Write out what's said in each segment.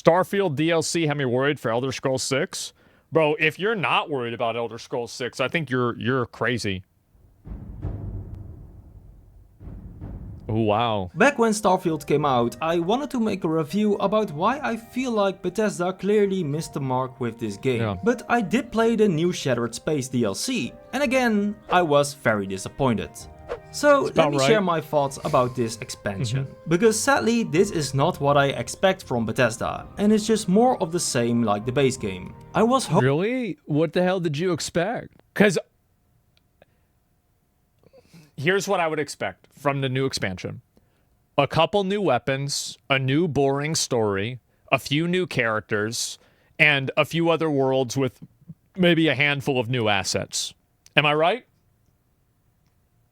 Starfield DLC had me worried for Elder Scrolls 6. Bro, if you're not worried about Elder Scrolls 6, I think you're crazy. Oh, wow. Back when Starfield came out, I wanted to make a review about why I feel like Bethesda clearly missed the mark with this game. Yeah. But I did play the new Shattered Space DLC, and again, I was very disappointed. So let me share my thoughts about this expansion. Because sadly, this is not what I expect from Bethesda, and it's just more of the same like the base game. I was Really? What the hell did you expect? Because here's what I would expect from the new expansion. A couple new weapons, a new boring story, a few new characters, and a few other worlds with maybe a handful of new assets. Am I right?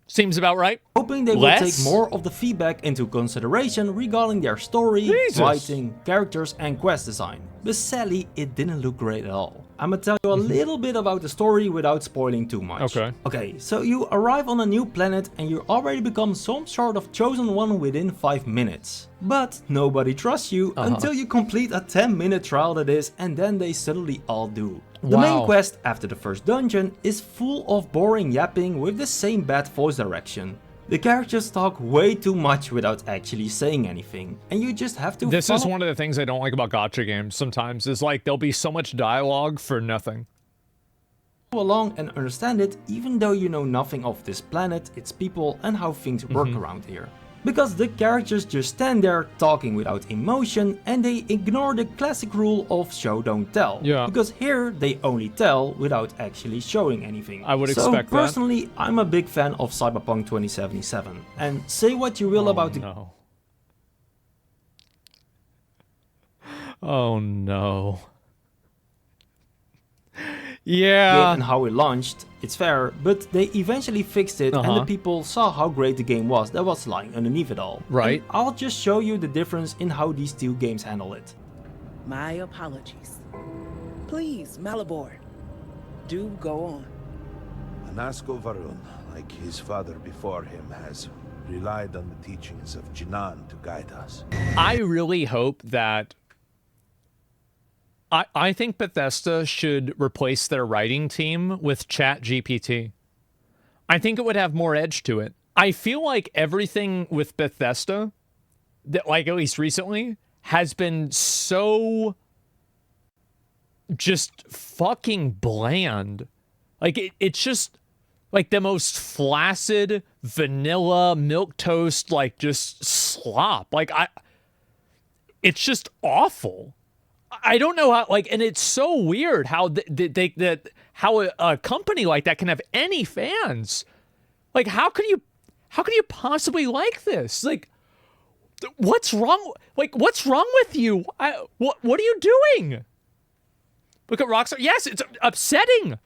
Seems about right. Hoping they will take more of the feedback into consideration regarding their story, writing, characters and quest design. But sadly, it didn't look great at all. I'ma tell you a little bit about the story without spoiling too much. Okay, so you arrive on a new planet and you already become some sort of chosen one within 5 minutes. But nobody trusts you until you complete a 10-minute trial that is, and then they suddenly all do. The main quest after the first dungeon is full of boring yapping with the same bad voice direction. The characters talk way too much without actually saying anything, and you just have to This is one of the things I don't like about gacha games sometimes, is like there'll be so much dialogue for nothing. Follow along and understand it even though you know nothing of this planet, its people and how things work around here. Because the characters just stand there talking without emotion and they ignore the classic rule of show don't tell. Because here they only tell without actually showing anything. I would expect that. So personally, I'm a big fan of Cyberpunk 2077. And say what you will about the... Oh no. Yeah. And how it launched, it's fair, but they eventually fixed it and the people saw how great the game was that was lying underneath it all. Right. And I'll just show you the difference in how these two games handle it. My apologies. Please, Malabor, do go on. Asmongold, like his father before him, has relied on the teachings of Jinan to guide us. I really hope that I think Bethesda should replace their writing team with ChatGPT. I think it would have more edge to it. I feel like everything with Bethesda, that like at least recently, has been so just fucking bland. Like it's just like the most flaccid vanilla milquetoast, like just slop. Like it's just awful. I don't know how, like, and it's so weird how how a company like that can have any fans. Like, how can you possibly like this? Like, what's wrong? Like, what's wrong with you? What are you doing? Look at Rockstar. Yes, it's upsetting.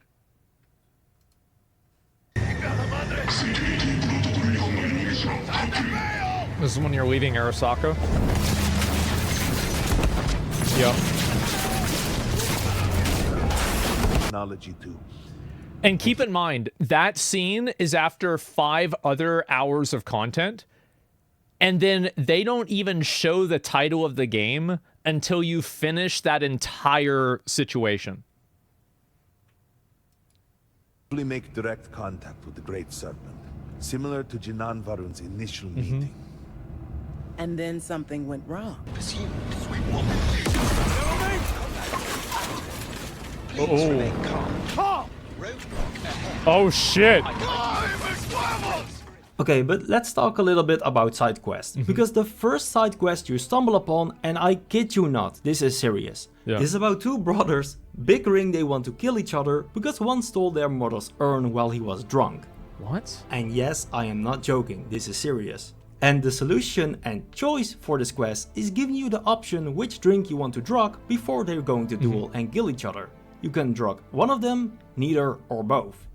This is when you're leaving Arasaka. Yep. Technology too. And keep in mind, that scene is after 5 other hours of content, and then they don't even show the title of the game until you finish that entire situation. We make direct contact with the Great Serpent, similar to Jinan Varun's initial meeting. And then something went wrong. Oh shit. Okay, but let's talk a little bit about side quests. Because the first side quest you stumble upon, and I kid you not, this is serious. This is about 2 brothers bickering they want to kill each other because one stole their mother's urn while he was drunk. What? And yes, I am not joking, this is serious. And the solution and choice for this quest is giving you the option which drink you want to drug before they're going to duel and kill each other. You can drug one of them, neither, or both.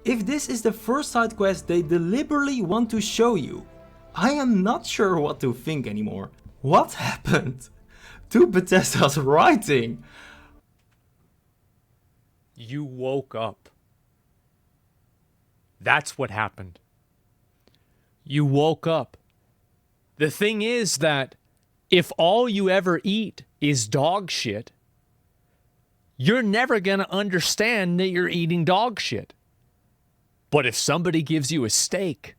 If this is the first side quest they deliberately want to show you, I am not sure what to think anymore. What happened to Bethesda's writing? You woke up. That's what happened. You woke up. The thing is that if all you ever eat is dog shit, you're never going to understand that you're eating dog shit. But if somebody gives you a steak,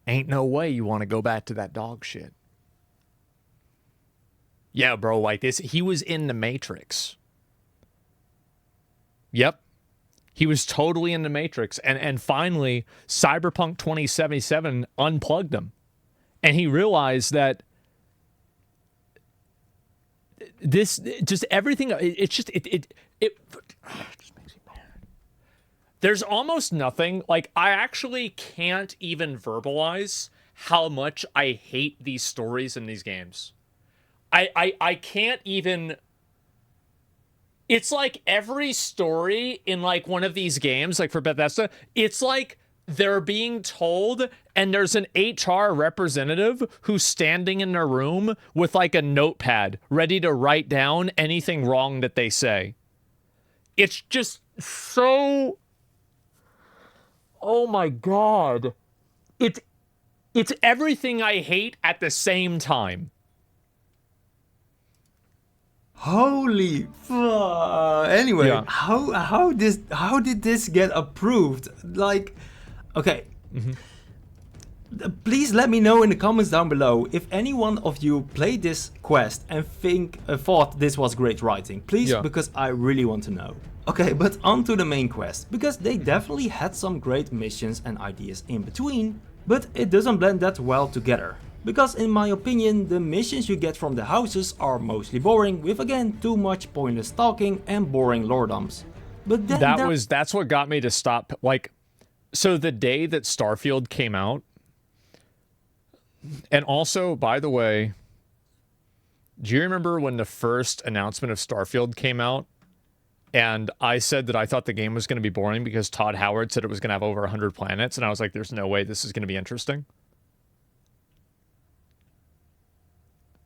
ain't no way you want to go back to that dog shit. Yeah, bro, like this. He was in the Matrix. Yep. He was totally in the Matrix. And finally, Cyberpunk 2077 unplugged him. And he realized that this, just everything, it just makes me mad. There's almost nothing, like, I actually can't even verbalize how much I hate these stories in these games. I can't even. It's like every story in like one of these games, like for Bethesda, it's like they're being told and there's an HR representative who's standing in their room with like a notepad ready to write down anything wrong that they say. It's just so. Oh my God. It's everything I hate at the same time. Holy fuck. Anyway, Yeah. how did this get approved? Like, okay. Please let me know in the comments down below if any one of you played this quest and thought this was great writing. Please, because I really want to know. Okay, but on to the main quest, because they definitely had some great missions and ideas in between, but it doesn't blend that well together. Because in my opinion, the missions you get from the houses are mostly boring, with again too much pointless talking and boring lore dumps. But then that's what got me to stop. Like, so the day that Starfield came out, and also, by the way, do you remember when the first announcement of Starfield came out? And I said that I thought the game was going to be boring because Todd Howard said it was going to have over 100 planets, and I was like, there's no way this is going to be interesting.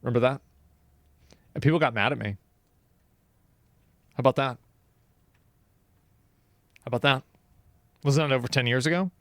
Remember that? And people got mad at me. How about that? How about that? Wasn't that over 10 years ago?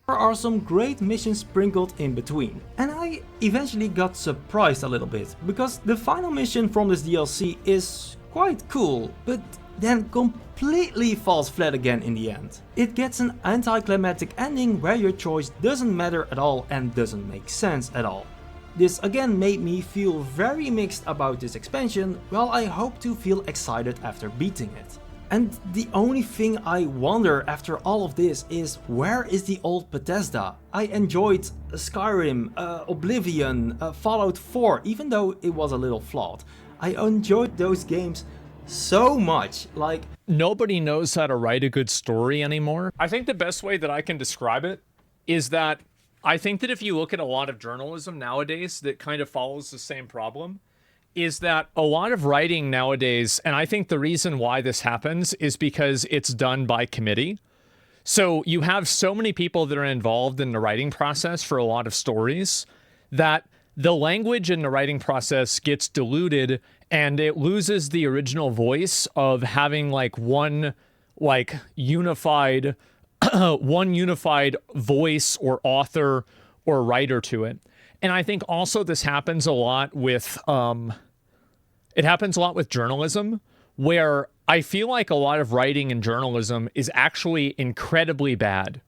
There are some great missions sprinkled in between, and I eventually got surprised a little bit, because the final mission from this DLC is quite cool, but then completely falls flat again in the end. It gets an anticlimactic ending where your choice doesn't matter at all and doesn't make sense at all. This again made me feel very mixed about this expansion, while I hope to feel excited after beating it. And the only thing I wonder after all of this is, where is the old Bethesda? I enjoyed Skyrim, Oblivion, Fallout 4, even though it was a little flawed. I enjoyed those games so much, like... Nobody knows how to write a good story anymore. I think the best way that I can describe it is that I think that if you look at a lot of journalism nowadays that kind of follows the same problem, is that a lot of writing nowadays, and I think the reason why this happens is because it's done by committee. So you have so many people that are involved in the writing process for a lot of stories that the language in the writing process gets diluted and it loses the original voice of having like one like unified voice or author or writer to it. And I think also this happens a lot with journalism, where I feel like a lot of writing in journalism is actually incredibly bad.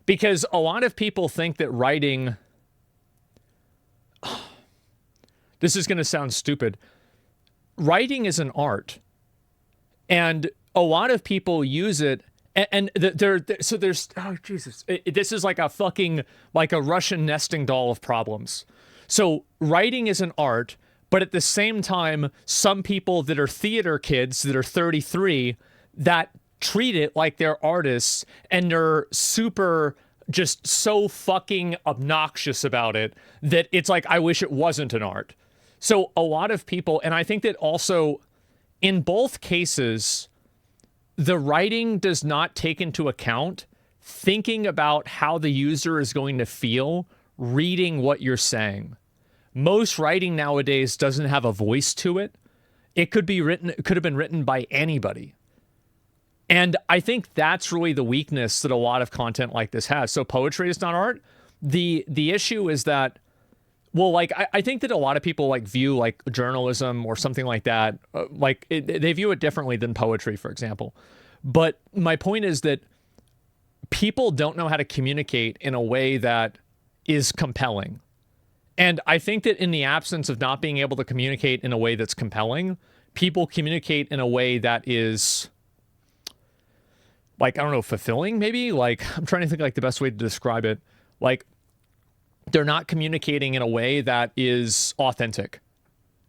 Because a lot of people think that writing... This is going to sound stupid. Writing is an art. And a lot of people use it, and there's... Oh, Jesus. This is like a fucking... like a Russian nesting doll of problems. So writing is an art, but at the same time, some people that are theater kids that are 33 that treat it like they're artists, and they're super just so fucking obnoxious about it that it's like, I wish it wasn't an art. So a lot of people, and I think that also in both cases, the writing does not take into account thinking about how the user is going to feel reading what you're saying. Most writing nowadays doesn't have a voice to it. It could have been written by anybody. And I think that's really the weakness that a lot of content like this has. So poetry is not art. the issue is that, well, like I think that a lot of people like view like journalism or something like that, they view it differently than poetry, for example. But my point is that people don't know how to communicate in a way that is compelling. And I think that in the absence of not being able to communicate in a way that's compelling, people communicate in a way that is, like, I don't know, fulfilling, maybe? Like, I'm trying to think like the best way to describe it. Like, they're not communicating in a way that is authentic.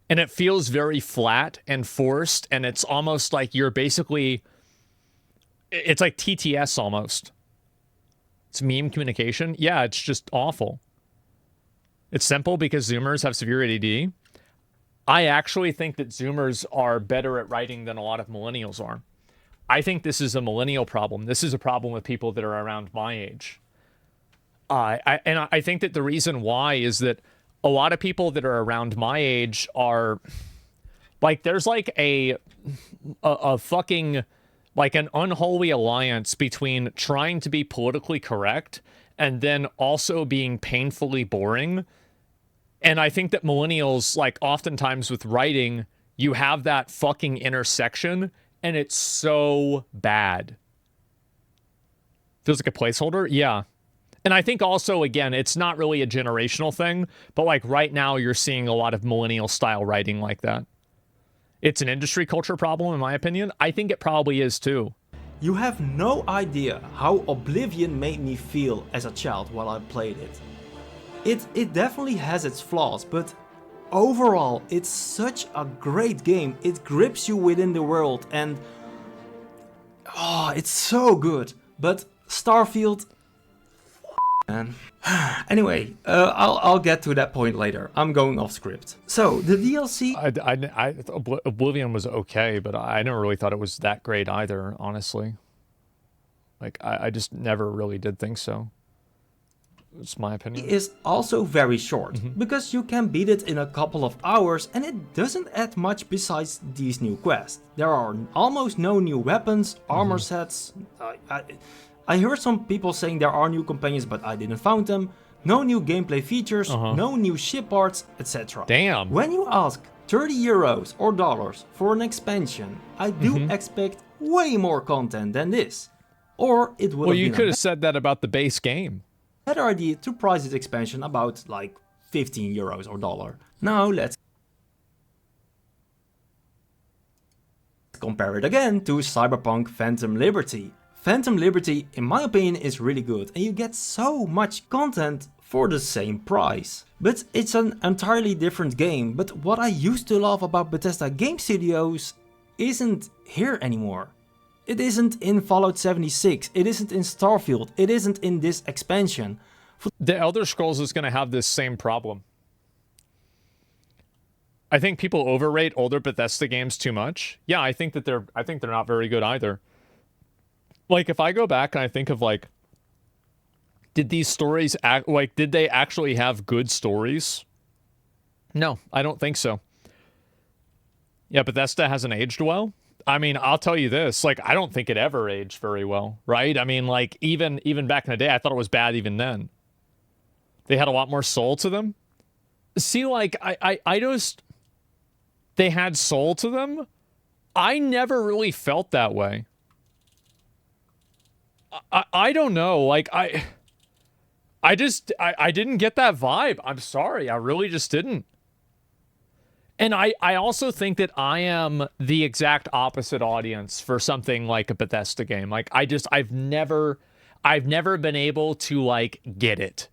And it feels very flat and forced, and it's almost like you're basically, it's like TTS almost. It's meme communication. Yeah, it's just awful. It's simple because Zoomers have severe ADD. I actually think that Zoomers are better at writing than a lot of millennials are. I think this is a millennial problem. This is a problem with people that are around my age. I think that the reason why is that a lot of people that are around my age are like, there's like a fucking, like an unholy alliance between trying to be politically correct and then also being painfully boring. And I think that millennials, like, oftentimes with writing, you have that fucking intersection, and it's so bad. Feels like a placeholder? Yeah. And I think also, again, it's not really a generational thing, but like right now you're seeing a lot of millennial style writing like that. It's an industry culture problem, in my opinion. I think it probably is too. You have no idea how Oblivion made me feel as a child while I played it. It definitely has its flaws, but overall it's such a great game. It grips you within the world and it's so good. But Starfield, man. Anyway, I'll get to that point later. I'm going off script. So the DLC, Oblivion was okay, but I never really thought it was that great either, honestly. Like, I just never really did think so. It's my opinion. Is also very short, because you can beat it in a couple of hours and it doesn't add much besides these new quests. There are almost no new weapons, armor sets. I heard some people saying there are new companions, but I didn't find them. No new gameplay features, no new ship parts, etc. Damn. When you ask 30 euros or dollars for an expansion, I do expect way more content than this. Or it would have been you could have said that about the base game. Better idea to price this expansion about like 15 euros or dollar. Now let's compare it again to Cyberpunk Phantom Liberty. Phantom Liberty, in my opinion, is really good and you get so much content for the same price. But it's an entirely different game. But what I used to love about Bethesda Game Studios isn't here anymore. It isn't in Fallout 76, it isn't in Starfield, it isn't in this expansion. The Elder Scrolls is going to have this same problem. I think people overrate older Bethesda games too much. Yeah, I think they're not very good either. Like, if I go back and I think of like, did these stories did they actually have good stories? No, I don't think so. Yeah, Bethesda hasn't aged well. I mean, I'll tell you this, like, I don't think it ever aged very well, right? I mean, like, even back in the day, I thought it was bad even then. They had a lot more soul to them. See, like, I just, they had soul to them. I never really felt that way. I don't know, like, I didn't get that vibe. I'm sorry, I really just didn't. And I also think that I am the exact opposite audience for something like a Bethesda game. Like, I've never been able to, like, get it.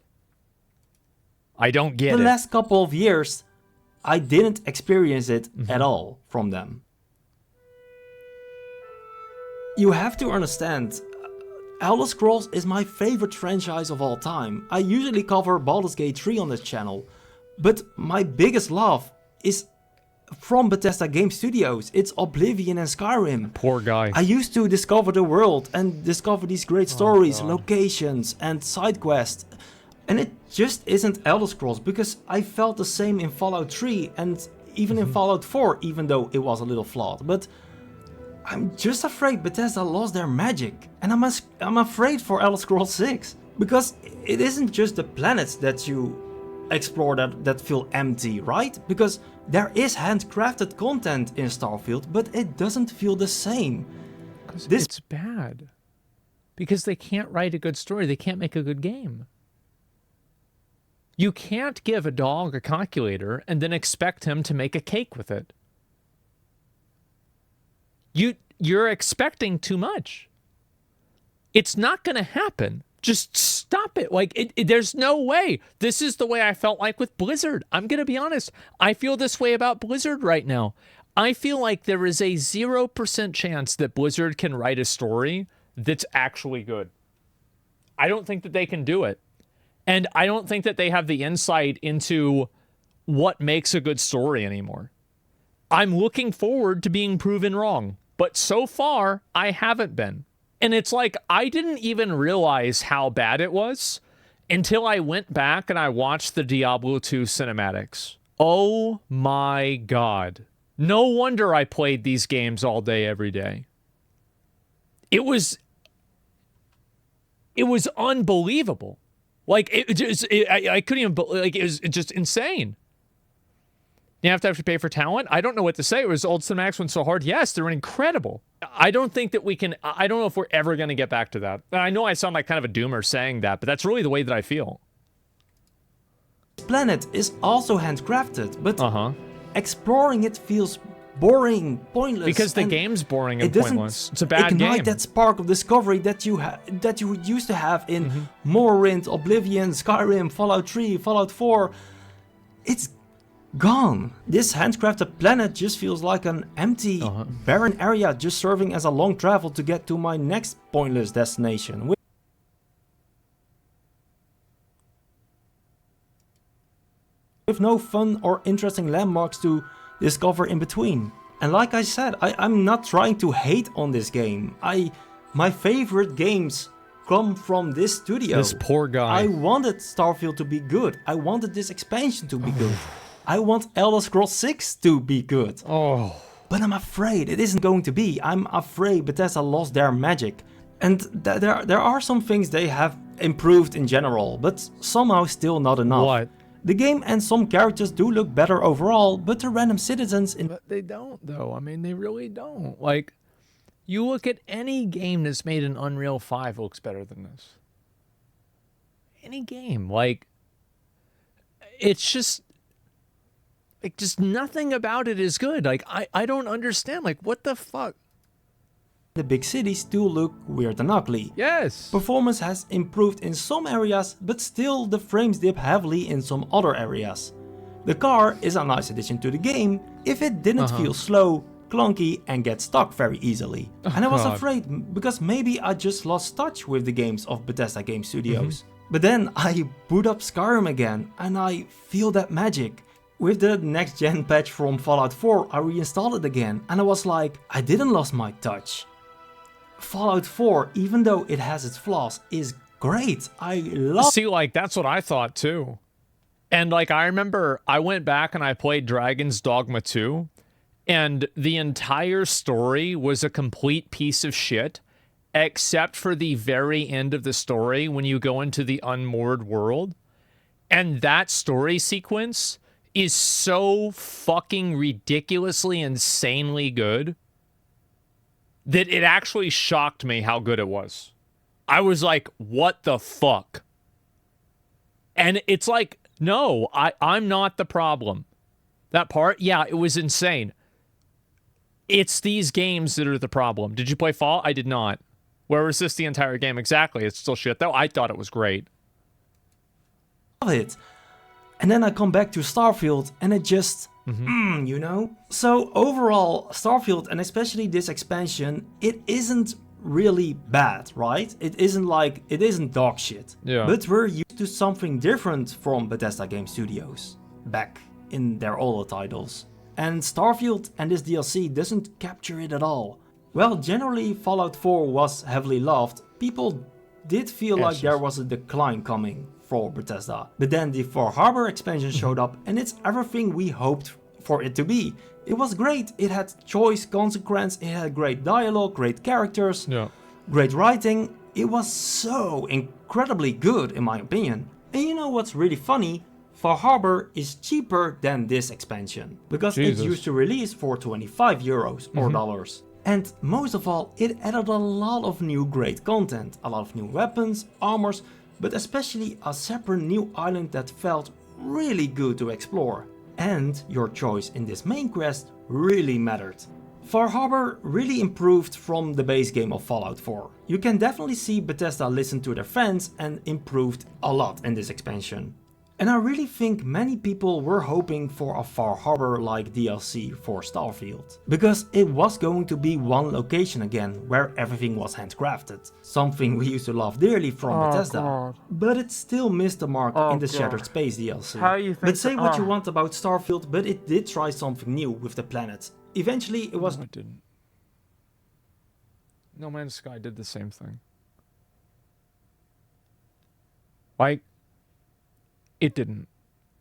I don't get it. The last couple of years, I didn't experience it at all from them. You have to understand, Elder Scrolls is my favorite franchise of all time. I usually cover Baldur's Gate 3 on this channel, but my biggest love is from Bethesda Game Studios. It's Oblivion and Skyrim. Poor guy. I used to discover the world and discover these great stories, locations and side quests. And it just isn't Elder Scrolls, because I felt the same in Fallout 3 and even in Fallout 4, even though it was a little flawed. But I'm just afraid Bethesda lost their magic, and I'm afraid for Elder Scrolls 6. Because it isn't just the planets that you explore that feel empty, right? Because there is handcrafted content in Starfield, but it doesn't feel the same. It's bad. Because they can't write a good story. They can't make a good game. You can't give a dog a calculator and then expect him to make a cake with it. You're expecting too much. It's not going to happen. Just stop it. Like, there's no way. This is the way I felt like with Blizzard. I'm going to be honest. I feel this way about Blizzard right now. I feel like there is a 0% chance that Blizzard can write a story that's actually good. I don't think that they can do it. And I don't think that they have the insight into what makes a good story anymore. I'm looking forward to being proven wrong. But so far, I haven't been. And it's like, I didn't even realize how bad it was until I went back and I watched the Diablo 2 cinematics. Oh my God. No wonder I played these games all day, every day. It was unbelievable. Like, I couldn't even, like, it was just insane. You have to pay for talent? I don't know what to say. It was old cinematics went so hard. Yes, they're incredible. I don't think that we can, I don't know if we're ever going to get back to that. I know I sound like kind of a doomer saying that, but that's really the way that I feel. Planet is also handcrafted, but exploring it feels boring, pointless. Because the game's boring and pointless. It's a bad game. Ignite that spark of discovery that you used to have in Morrowind, Oblivion, Skyrim, Fallout 3, Fallout 4. It's gone. This handcrafted planet just feels like an empty, barren area just serving as a long travel to get to my next pointless destination. With no fun or interesting landmarks to discover in between. And like I said, I'm not trying to hate on this game. My favorite games come from this studio. This poor guy. I wanted Starfield to be good. I wanted this expansion to be good. I want Elder Scrolls 6 to be good. Oh. But I'm afraid it isn't going to be. I'm afraid Bethesda lost their magic. And there are some things they have improved in general, but somehow still not enough. What? The game and some characters do look better overall, but the random citizens in... But they don't, though. I mean, they really don't. Like, you look at any game that's made in Unreal 5 looks better than this. Any game. Like, it's just... Like, just nothing about it is good. Like, I don't understand. Like, what the fuck? The big cities do look weird and ugly. Yes. Performance has improved in some areas, but still the frames dip heavily in some other areas. The car is a nice addition to the game if it didn't feel slow, clunky and get stuck very easily. And I was afraid because maybe I just lost touch with the games of Bethesda Game Studios. But then I boot up Skyrim again and I feel that magic. With the next gen patch from Fallout 4, I reinstalled it again and I was like, I didn't lose my touch. Fallout 4, even though it has its flaws, is great. I love... See, like, that's what I thought too. And like, I remember I went back and I played Dragon's Dogma 2, and the entire story was a complete piece of shit, except for the very end of the story when you go into the unmoored world. And that story sequence is so fucking ridiculously, insanely good that it actually shocked me how good it was. I was like, what the fuck? And it's like, no, I'm not the problem. That part, yeah, it was insane. It's these games that are the problem. Did you play Fallout? I did not. Where was this the entire game? Exactly, it's still shit though. I thought it was great. Love it. And then I come back to Starfield and it just, you know? So overall, Starfield, and especially this expansion, it isn't really bad, right? It isn't dog shit. Yeah. But we're used to something different from Bethesda Game Studios back in their older titles. And Starfield and this DLC doesn't capture it at all. Well, generally Fallout 4 was heavily loved. People did feel like there was a decline coming for Bethesda. But then the For Harbor expansion showed up and it's everything we hoped for it to be. It was great. It had choice, consequence, it had great dialogue, great characters, great writing. It was so incredibly good in my opinion. And you know what's really funny? Far Harbor is cheaper than this expansion, because Jesus. it used to release for 25 euros or dollars. And most of all, it added a lot of new great content, a lot of new weapons, armors, but especially a separate new island that felt really good to explore. And your choice in this main quest really mattered. Far Harbor really improved from the base game of Fallout 4. You can definitely see Bethesda listened to their fans and improved a lot in this expansion. And I really think many people were hoping for a Far Harbor-like DLC for Starfield. Because it was going to be one location again, where everything was handcrafted. Something we used to love dearly from Bethesda. God. But it still missed the mark in the God. Shattered Space DLC. How you think But say what you oh. want about Starfield, but it did try something new with the planet. Eventually it was... No, it didn't. No Man's Sky did the same thing. Like, it didn't.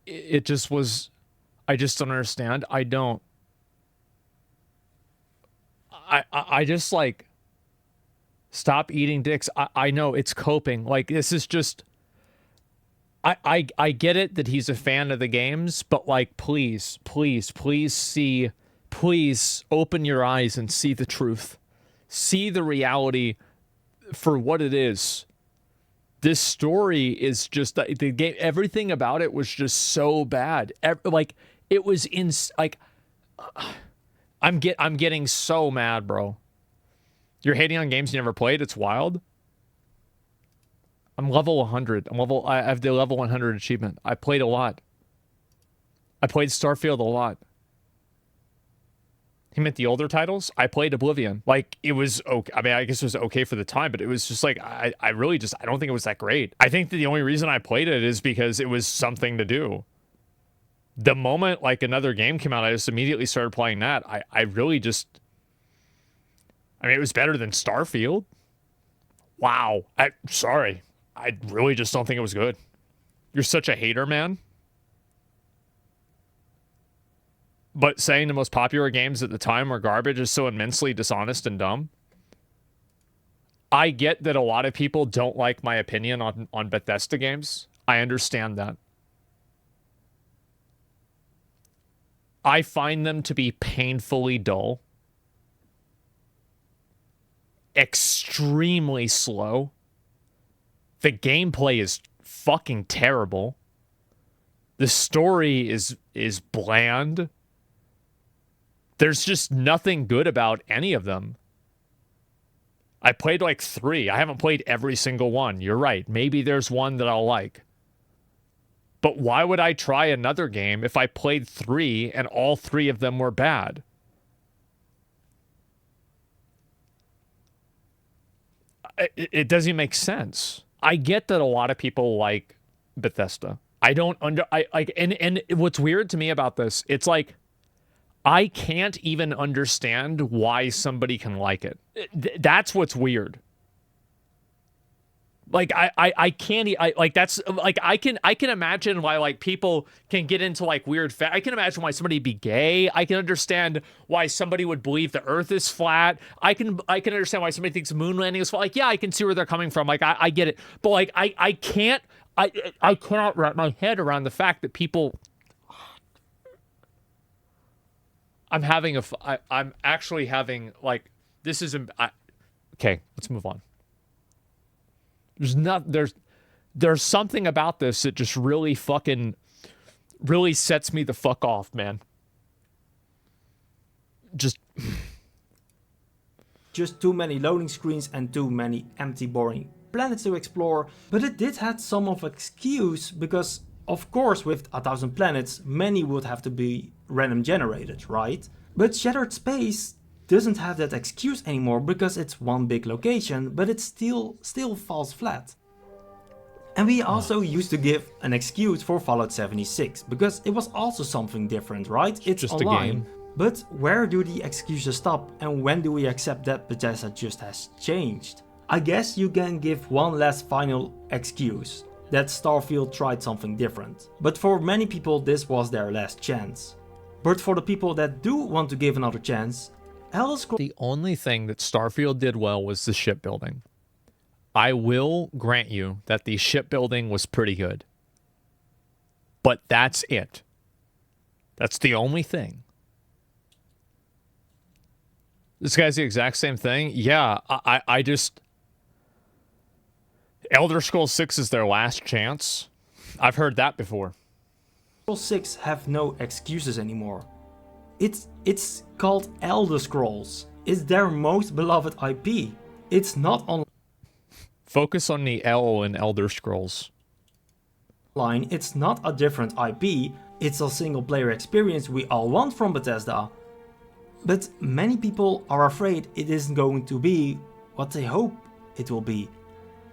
It just was... I just don't understand. I don't... I just, like... Stop eating dicks. I know, it's coping. Like, this is just... I get it that he's a fan of the games, but, like, please see... Please open your eyes and see the truth. See the reality for what it is. This story is just the game. Everything about it was just so bad. Like it was in like. I'm getting so mad, bro. You're hating on games you never played. It's wild. I'm level 100. I have the level 100 achievement. I played a lot. I played Starfield a lot. He meant the older titles. I played Oblivion. Like, it was okay. I mean, I guess it was okay for the time, but it was just like, I really just, I don't think it was that great. I think that the only reason I played it is because it was something to do. The moment, like, another game came out, I just immediately started playing that. I really just, I mean, it was better than Starfield. Wow. Sorry. I really just don't think it was good. You're such a hater, man. But saying the most popular games at the time were garbage is so immensely dishonest and dumb. I get that a lot of people don't like my opinion on Bethesda games. I understand that. I find them to be painfully dull. Extremely slow. The gameplay is fucking terrible. The story is bland. There's just nothing good about any of them. I played like 3. I haven't played every single one. You're right. Maybe there's one that I'll like. But why would I try another game if I played 3 and all 3 of them were bad? It doesn't make sense. I get that a lot of people like Bethesda. I don't and what's weird to me about this, it's like I can't even understand why somebody can like it. That's what's weird. Like I can't like that's like I can imagine why like people can get into like weird I can imagine why somebody would be gay. I can understand why somebody would believe the earth is flat. I can understand why somebody thinks moon landing is flat. Like yeah, I can see where they're coming from. Like I get it. But like I cannot wrap my head around the fact that people I'm actually having like this isn't okay, let's move on. There's something about this that just really sets me the fuck off, man. Just too many loading screens and too many empty, boring planets to explore. But it did have some of excuse because, of course, with 1,000 planets, many would have to be random generated, right? But Shattered Space doesn't have that excuse anymore because it's one big location, but it still falls flat. And we also used to give an excuse for Fallout 76 because it was also something different, right? It's just online. a game. But where do the excuses stop and when do we accept that Bethesda just has changed? I guess you can give one last final excuse, that Starfield tried something different. But for many people this was their last chance. But for the people that do want to give another chance, the only thing that Starfield did well was the shipbuilding. I will grant you that the shipbuilding was pretty good. But that's it. That's the only thing. This guy's the exact same thing. Yeah, I just... Elder Scrolls 6 is their last chance. I've heard that before. Scrolls 6 have no excuses anymore. It's called Elder Scrolls. It's their most beloved IP. It's not Focus on the L in Elder Scrolls. online. It's not a different IP. It's a single player experience we all want from Bethesda. But many people are afraid it isn't going to be what they hope it will be.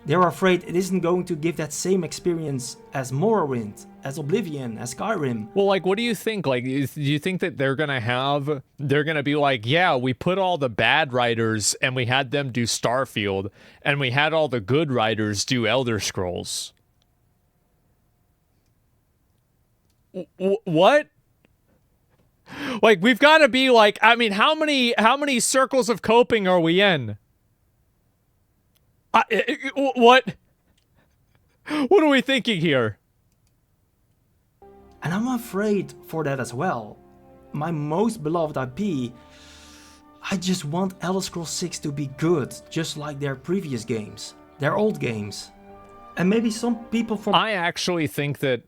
They're afraid it isn't going to give that same experience as Morrowind, as Oblivion, as Skyrim. Well, like, what do you think? Like, do you think that they're gonna be like, yeah, we put all the bad writers and we had them do Starfield, and we had all the good writers do Elder Scrolls? What? Like, we've got to be like, I mean, how many circles of coping are we in? What? What are we thinking here? And I'm afraid for that as well. My most beloved IP, I just want Elder Scrolls 6 to be good, just like their previous games, their old games. And maybe some people from... I actually think that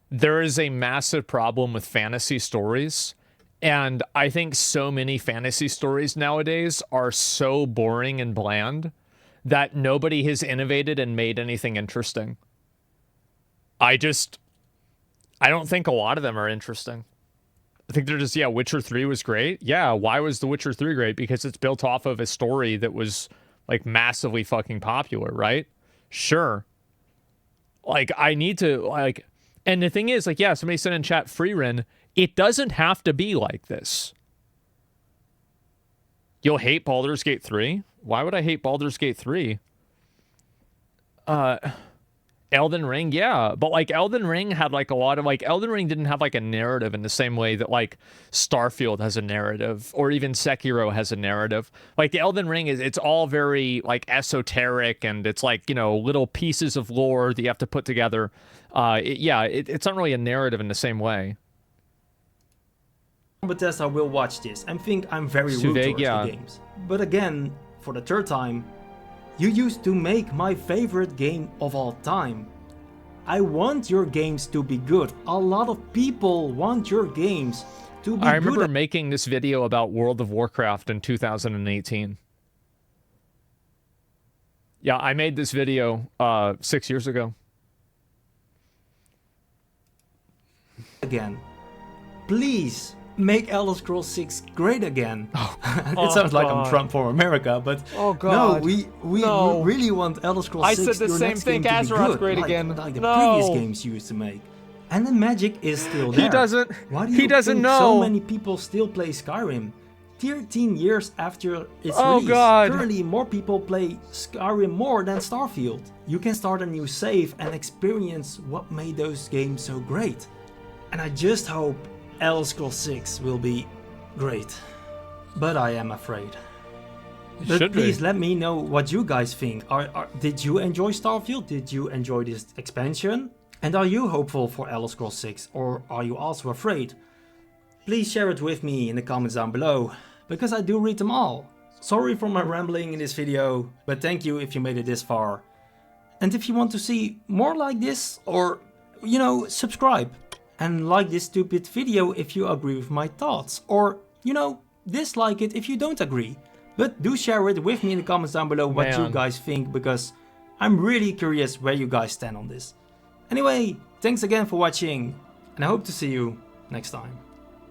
there is a massive problem with fantasy stories. And I think so many fantasy stories nowadays are so boring and bland that nobody has innovated and made anything interesting. I don't think a lot of them are interesting. I think they're just, yeah, Witcher 3 was great. Yeah, why was The Witcher 3 great? Because it's built off of a story that was, like, massively fucking popular, right? Sure. Like, I need to, like... And the thing is, like, yeah, somebody said in chat, Freerin, it doesn't have to be like this. You'll hate Baldur's Gate 3? Why would I hate Baldur's Gate 3? Elden Ring, yeah. But, like, Elden Ring had, like, a lot of, like, Elden Ring didn't have, like, a narrative in the same way that, like, Starfield has a narrative, or even Sekiro has a narrative. Like, the Elden Ring it's all very, like, esoteric, and it's, like, you know, little pieces of lore that you have to put together. It's not really a narrative in the same way. Bethesda will watch this and think I'm very rude towards the games. But again, for the third time, you used to make my favorite game of all time. I want your games to be good. A lot of people want your games to be good. I remember making this video about World of Warcraft in 2018. Yeah, I made this video 6 years ago. Again, please make Elder Scrolls 6 great again. Oh, it sounds like I'm Trump for America, but no, we really want Elder Scrolls 6 I said the same thing, Azeroth's great again. Like the previous games you used to make. And the magic is still there. He doesn't. Why do you think so many people still play Skyrim? 13 years after its release, currently more people play Skyrim more than Starfield. You can start a new save and experience what made those games so great. And I just hope Elder Scrolls 6 will be great. But I am afraid. But please let me know what you guys think. Did you enjoy Starfield? Did you enjoy this expansion? And are you hopeful for Elder Scrolls 6, or are you also afraid? Please share it with me in the comments down below, because I do read them all. Sorry for my rambling in this video, but thank you if you made it this far. And if you want to see more like this, or, you know, subscribe. And like this stupid video if you agree with my thoughts, or, you know, dislike it if you don't agree. But do share it with me in the comments down below what you guys think, because I'm really curious where you guys stand on this. Anyway, thanks again for watching, and I hope to see you next time.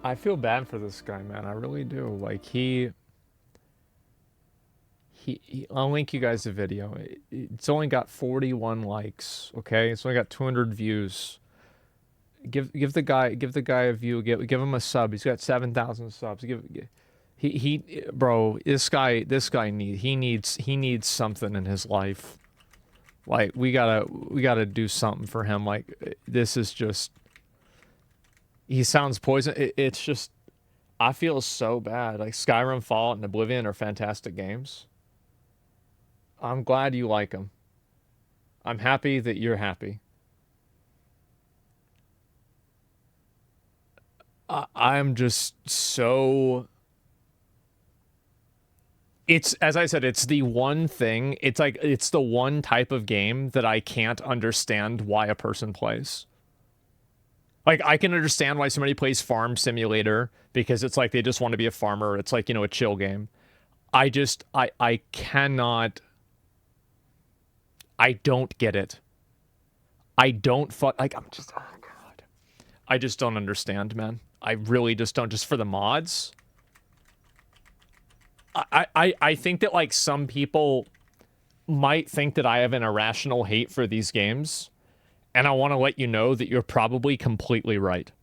I feel bad for this guy, man. I really do. Like, I'll link you guys a video. It's only got 41 likes, okay? It's only got 200 views. Give the guy a view. Give him a sub. He's got 7,000 subs. Bro, this guy needs something in his life. Like, we gotta do something for him. Like, this is just, he sounds poison. It's just, I feel so bad. Like, Skyrim, Fallout, and Oblivion are fantastic games. I'm glad you like them. I'm happy that you're happy. I'm just so... It's, as I said, it's the one thing, it's like, it's the one type of game that I can't understand why a person plays. Like, I can understand why somebody plays Farm Simulator, because it's like they just want to be a farmer. It's like, you know, a chill game. I cannot... I don't get it. I don't like, I'm just, oh God. I just don't understand, man. I really just don't, just for the mods. I think that, like, some people might think that I have an irrational hate for these games, and I want to let you know that you're probably completely right.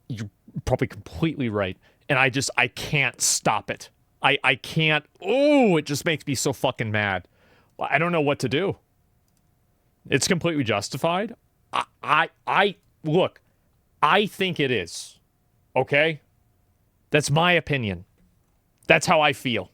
You're probably completely right. And I can't stop it. I can't, oh, it just makes me so fucking mad. I don't know what to do. It's completely justified. Look, I think it is. Okay? That's my opinion. That's how I feel.